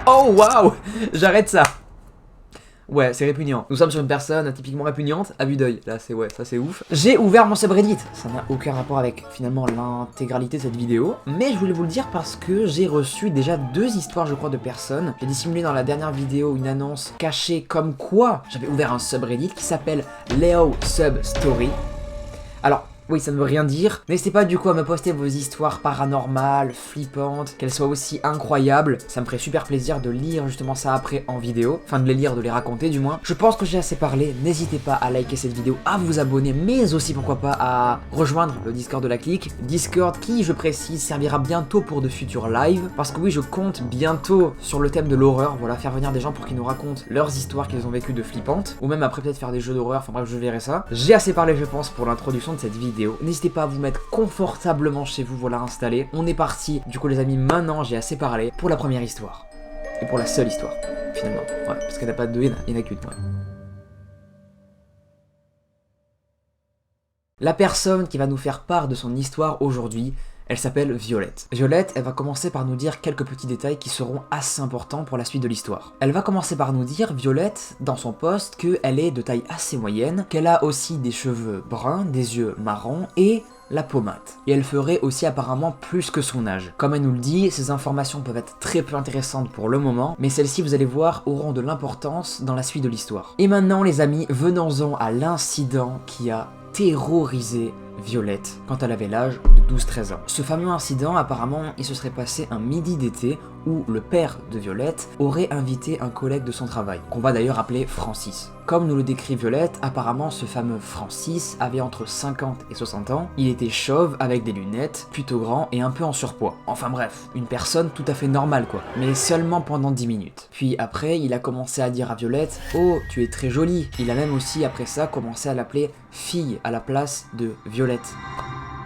Oh waouh, j'arrête ça. Ouais, c'est répugnant. Nous sommes sur une personne typiquement répugnante à vue d'œil. Là, c'est ouais, ça c'est ouf. J'ai ouvert mon subreddit. Ça n'a aucun rapport avec finalement l'intégralité de cette vidéo. Mais je voulais vous le dire parce que j'ai reçu déjà 2 histoires, je crois, de personnes. J'ai dissimulé dans la dernière vidéo une annonce cachée comme quoi j'avais ouvert un subreddit qui s'appelle Leo Sub Story. Alors, oui, ça ne veut rien dire. N'hésitez pas du coup à me poster vos histoires paranormales, flippantes, qu'elles soient aussi incroyables. Ça me ferait super plaisir de lire justement ça après en vidéo. Enfin de les lire, de les raconter du moins. Je pense que j'ai assez parlé. N'hésitez pas à liker cette vidéo, à vous abonner, mais aussi pourquoi pas à rejoindre le Discord de la clique. Discord qui, je précise, servira bientôt pour de futurs lives. Parce que oui, je compte bientôt sur le thème de l'horreur. Voilà, faire venir des gens pour qu'ils nous racontent leurs histoires qu'ils ont vécues de flippantes. Ou même après peut-être faire des jeux d'horreur. Enfin bref, je verrai ça. J'ai assez parlé, je pense, pour l'introduction de cette vidéo. N'hésitez pas à vous mettre confortablement chez vous, voilà, installé. On est parti, du coup les amis, maintenant j'ai assez parlé pour la première histoire. Et pour la seule histoire, finalement. Ouais, parce qu'elle n'a pas de deux, il n'y en a qu'une. Ouais. La personne qui va nous faire part de son histoire aujourd'hui, elle s'appelle Violette. Violette, elle va commencer par nous dire quelques petits détails qui seront assez importants pour la suite de l'histoire. Elle va commencer par nous dire, Violette, dans son post, qu'elle est de taille assez moyenne, qu'elle a aussi des cheveux bruns, des yeux marrons et la peau mate. Et elle ferait aussi apparemment plus que son âge. Comme elle nous le dit, ces informations peuvent être très peu intéressantes pour le moment, mais celles-ci, vous allez voir, auront de l'importance dans la suite de l'histoire. Et maintenant, les amis, venons-en à l'incident qui a terrorisé Violette quand elle avait l'âge de 12-13 ans. Ce fameux incident, apparemment, il se serait passé un midi d'été où le père de Violette aurait invité un collègue de son travail, qu'on va d'ailleurs appeler Francis. Comme nous le décrit Violette, apparemment ce fameux Francis avait entre 50 et 60 ans, il était chauve avec des lunettes, plutôt grand et un peu en surpoids. Enfin bref, une personne tout à fait normale quoi, mais seulement pendant 10 minutes. Puis après, il a commencé à dire à Violette « Oh, tu es très jolie ». Il a même aussi après ça commencé à l'appeler fille à la place de Violette.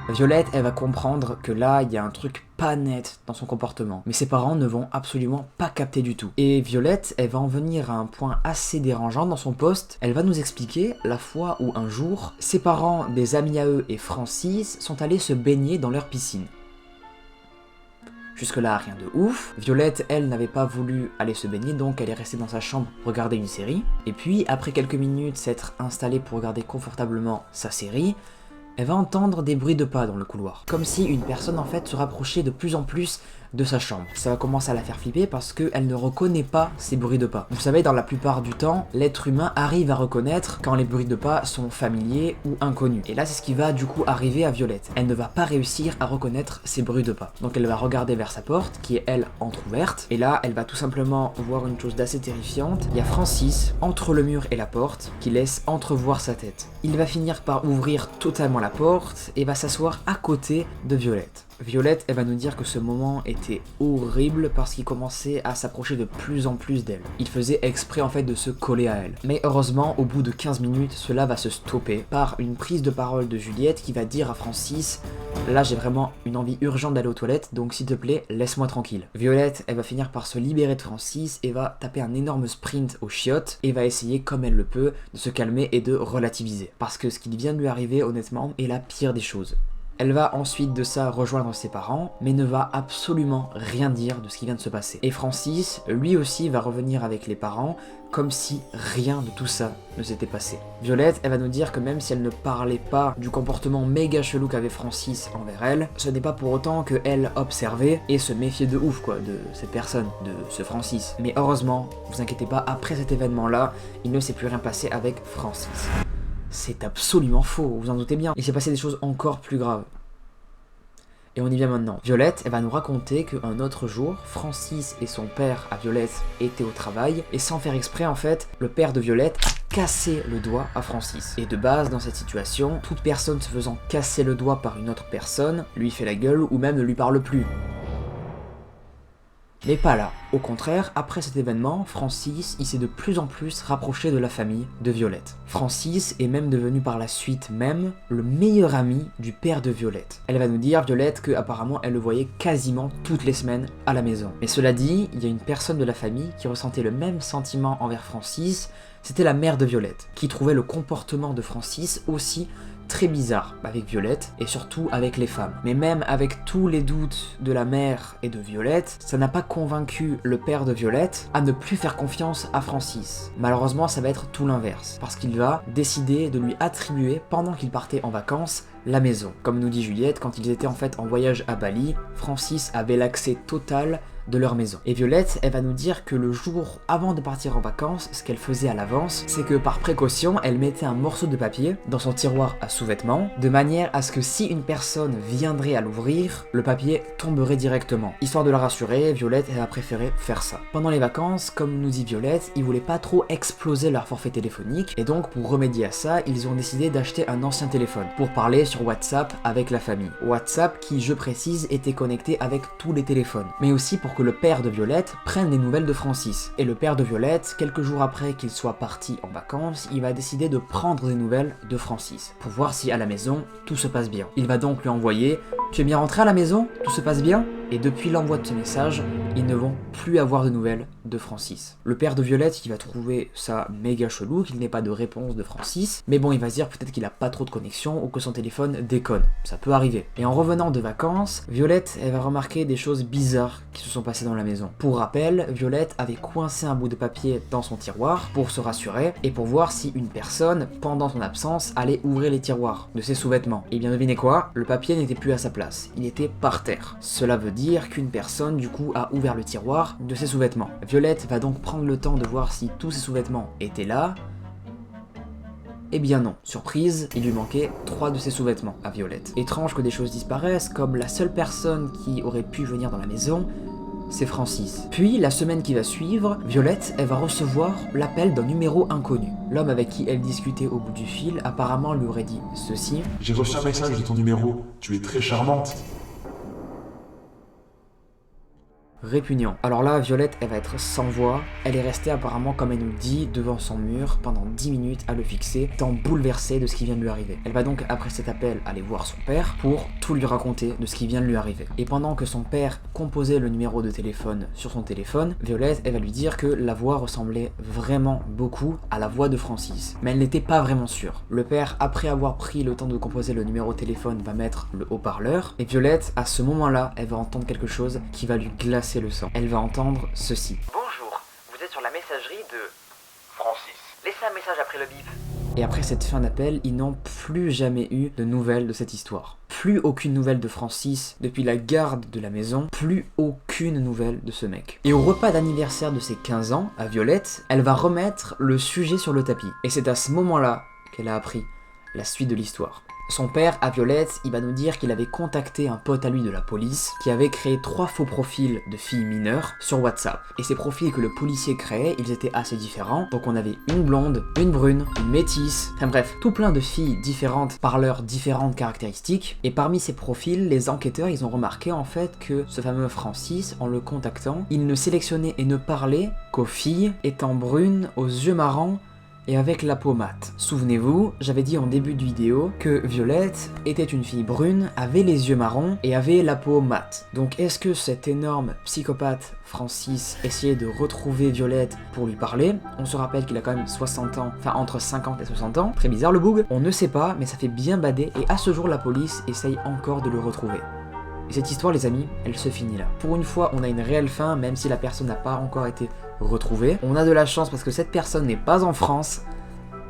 Violette, elle va comprendre que là, il y a un truc pas net dans son comportement. Mais ses parents ne vont absolument pas capter du tout. Et Violette, elle va en venir à un point assez dérangeant dans son post. Elle va nous expliquer la fois où un jour, ses parents, des amis à eux et Francis sont allés se baigner dans leur piscine. Jusque-là, rien de ouf. Violette, elle, n'avait pas voulu aller se baigner, donc elle est restée dans sa chambre pour regarder une série. Et puis, après quelques minutes s'être installée pour regarder confortablement sa série, elle va entendre des bruits de pas dans le couloir. Comme si une personne en fait se rapprochait de plus en plus de sa chambre. Ça va commencer à la faire flipper parce qu'elle ne reconnaît pas ces bruits de pas. Vous savez, dans la plupart du temps, l'être humain arrive à reconnaître quand les bruits de pas sont familiers ou inconnus. Et là, c'est ce qui va du coup arriver à Violette. Elle ne va pas réussir à reconnaître ces bruits de pas. Donc elle va regarder vers sa porte, qui est elle entrouverte. Et là, elle va tout simplement voir une chose d'assez terrifiante. Il y a Francis, entre le mur et la porte, qui laisse entrevoir sa tête. Il va finir par ouvrir totalement la porte et va s'asseoir à côté de Violette. Violette, elle va nous dire que ce moment était horrible parce qu'il commençait à s'approcher de plus en plus d'elle. Il faisait exprès en fait de se coller à elle. Mais heureusement, au bout de 15 minutes, cela va se stopper par une prise de parole de Juliette qui va dire à Francis « Là, j'ai vraiment une envie urgente d'aller aux toilettes, donc s'il te plaît, laisse-moi tranquille. » Violette, elle va finir par se libérer de Francis et va taper un énorme sprint aux chiottes et va essayer, comme elle le peut, de se calmer et de relativiser. Parce que ce qui vient de lui arriver, honnêtement, est la pire des choses. Elle va ensuite de ça rejoindre ses parents, mais ne va absolument rien dire de ce qui vient de se passer. Et Francis, lui aussi, va revenir avec les parents, comme si rien de tout ça ne s'était passé. Violette, elle va nous dire que même si elle ne parlait pas du comportement méga chelou qu'avait Francis envers elle, ce n'est pas pour autant qu'elle observait et se méfiait de ouf quoi, de cette personne, de ce Francis. Mais heureusement, vous inquiétez pas, après cet événement-là, il ne s'est plus rien passé avec Francis. C'est absolument faux, vous en doutez bien. Il s'est passé des choses encore plus graves. Et on y vient maintenant. Violette, elle va nous raconter qu'un autre jour, Francis et son père à Violette étaient au travail, et sans faire exprès en fait, le père de Violette a cassé le doigt à Francis. Et de base, dans cette situation, toute personne se faisant casser le doigt par une autre personne, lui fait la gueule ou même ne lui parle plus. Mais pas là. Au contraire, après cet événement, Francis, il s'est de plus en plus rapproché de la famille de Violette. Francis est même devenu par la suite même le meilleur ami du père de Violette. Elle va nous dire, Violette, que apparemment elle le voyait quasiment toutes les semaines à la maison. Mais cela dit, il y a une personne de la famille qui ressentait le même sentiment envers Francis, c'était la mère de Violette, qui trouvait le comportement de Francis aussi très bizarre avec Violette et surtout avec les femmes. Mais même avec tous les doutes de la mère et de Violette, ça n'a pas convaincu le père de Violette à ne plus faire confiance à Francis. Malheureusement, ça va être tout l'inverse, parce qu'il va décider de lui attribuer, pendant qu'il partait en vacances, la maison. Comme nous dit Juliette, quand ils étaient en fait en voyage à Bali, Francis avait l'accès total de leur maison. Et Violette, elle va nous dire que le jour avant de partir en vacances, ce qu'elle faisait à l'avance, c'est que par précaution, elle mettait un morceau de papier dans son tiroir à sous-vêtements, de manière à ce que si une personne viendrait à l'ouvrir, le papier tomberait directement. Histoire de la rassurer, Violette, elle a préféré faire ça. Pendant les vacances, comme nous dit Violette, ils voulaient pas trop exploser leur forfait téléphonique, et donc pour remédier à ça, ils ont décidé d'acheter un ancien téléphone pour parler sur WhatsApp avec la famille. WhatsApp qui, je précise, était connecté avec tous les téléphones, mais aussi pour que le père de Violette prenne les nouvelles de Francis. Et le père de Violette, quelques jours après qu'il soit parti en vacances, il va décider de prendre des nouvelles de Francis, pour voir si à la maison, tout se passe bien. Il va donc lui envoyer « Tu es bien rentré à la maison? Tout se passe bien ?» Et depuis l'envoi de ce message, ils ne vont plus avoir de nouvelles de Francis. Le père de Violette, il va trouver ça méga chelou, qu'il n'ait pas de réponse de Francis, mais bon, il va se dire peut-être qu'il a pas trop de connexion ou que son téléphone déconne. Ça peut arriver. Et en revenant de vacances, Violette, elle va remarquer des choses bizarres qui se sont passées dans la maison. Pour rappel, Violette avait coincé un bout de papier dans son tiroir pour se rassurer et pour voir si une personne, pendant son absence, allait ouvrir les tiroirs de ses sous-vêtements. Et bien devinez quoi? Le papier n'était plus à sa place. Il était par terre. Cela veut dire qu'une personne du coup a ouvert le tiroir de ses sous-vêtements. Violette va donc prendre le temps de voir si tous ses sous-vêtements étaient là. Eh bien non, surprise, il lui manquait 3 de ses sous-vêtements à Violette. Étrange que des choses disparaissent, comme la seule personne qui aurait pu venir dans la maison, c'est Francis. Puis, la semaine qui va suivre, Violette, elle va recevoir l'appel d'un numéro inconnu. L'homme avec qui elle discutait au bout du fil, apparemment lui aurait dit ceci. J'ai reçu un message de ton numéro, tu es très charmante. Répugnant. Alors là, Violette, elle va être sans voix. Elle est restée apparemment, comme elle nous le dit, devant son mur pendant 10 minutes à le fixer, tant bouleversée de ce qui vient de lui arriver. Elle va donc, après cet appel, aller voir son père pour tout lui raconter de ce qui vient de lui arriver. Et pendant que son père composait le numéro de téléphone sur son téléphone, Violette, elle va lui dire que la voix ressemblait vraiment beaucoup à la voix de Francis. Mais elle n'était pas vraiment sûre. Le père, après avoir pris le temps de composer le numéro de téléphone, va mettre le haut-parleur. Et Violette, à ce moment-là, elle va entendre quelque chose qui va lui glacer le sang. Elle va entendre ceci. Bonjour, vous êtes sur la messagerie de Francis. Laissez un message après le bip. Et après cette fin d'appel, ils n'ont plus jamais eu de nouvelles de cette histoire. Plus aucune nouvelle de Francis depuis la garde de la maison, plus aucune nouvelle de ce mec. Et au repas d'anniversaire de ses 15 ans, à Violette, elle va remettre le sujet sur le tapis. Et c'est à ce moment-là qu'elle a appris la suite de l'histoire. Son père, à Violette, il va nous dire qu'il avait contacté un pote à lui de la police qui avait créé 3 faux profils de filles mineures sur WhatsApp. Et ces profils que le policier créait, ils étaient assez différents. Donc on avait une blonde, une brune, une métisse, enfin bref, tout plein de filles différentes par leurs différentes caractéristiques. Et parmi ces profils, les enquêteurs, ils ont remarqué en fait que ce fameux Francis, en le contactant, il ne sélectionnait et ne parlait qu'aux filles étant brunes, aux yeux marrants, et avec la peau mate. Souvenez-vous, j'avais dit en début de vidéo que Violette était une fille brune, avait les yeux marrons et avait la peau mate. Donc est-ce que cet énorme psychopathe Francis essayait de retrouver Violette pour lui parler? On se rappelle qu'il a quand même 60 ans, enfin entre 50 et 60 ans. Très bizarre le boug. On ne sait pas, mais ça fait bien bader et à ce jour la police essaye encore de le retrouver. Et cette histoire, les amis, elle se finit là. Pour une fois, on a une réelle fin, même si la personne n'a pas encore été retrouvée. On a de la chance parce que cette personne n'est pas en France.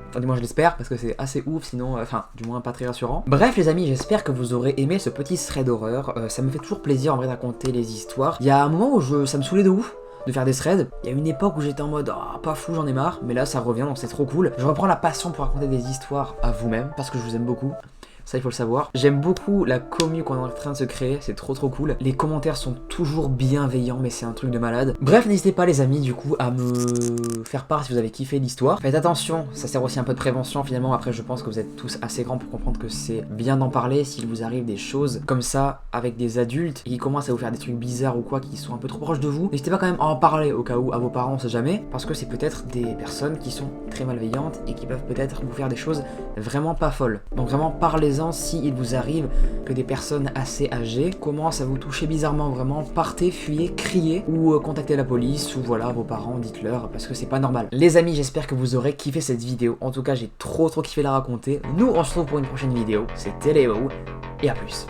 Enfin, du moins je l'espère, parce que c'est assez ouf, sinon, enfin, du moins pas très rassurant. Bref les amis, j'espère que vous aurez aimé ce petit thread d'horreur. Ça me fait toujours plaisir en vrai de raconter les histoires. Il y a un moment où ça me saoulait de ouf de faire des threads. Il y a une époque où j'étais en mode ah pas fou, j'en ai marre, mais là ça revient donc c'est trop cool. Je reprends la passion pour raconter des histoires à vous-même parce que je vous aime beaucoup. Ça il faut le savoir. J'aime beaucoup la commu qu'on est en train de se créer, c'est trop cool. Les commentaires sont toujours bienveillants, mais c'est un truc de malade. Bref, n'hésitez pas les amis du coup à me faire part si vous avez kiffé l'histoire. Faites attention, ça sert aussi un peu de prévention finalement. Après je pense que vous êtes tous assez grands pour comprendre que c'est bien d'en parler s'il vous arrive des choses comme ça avec des adultes et qui commencent à vous faire des trucs bizarres ou quoi qui sont un peu trop proches de vous. N'hésitez pas quand même à en parler au cas où à vos parents, on sait jamais, parce que c'est peut-être des personnes qui sont très malveillantes et qui peuvent peut-être vous faire des choses vraiment pas folles. Donc vraiment parlez parlez-en si il vous arrive que des personnes assez âgées commencent à vous toucher bizarrement, vraiment. Partez, fuyez, criez ou contactez la police ou voilà vos parents, dites-leur parce que c'est pas normal. Les amis, j'espère que vous aurez kiffé cette vidéo. En tout cas, j'ai trop kiffé la raconter. Nous, on se retrouve pour une prochaine vidéo. C'était Léo et à plus.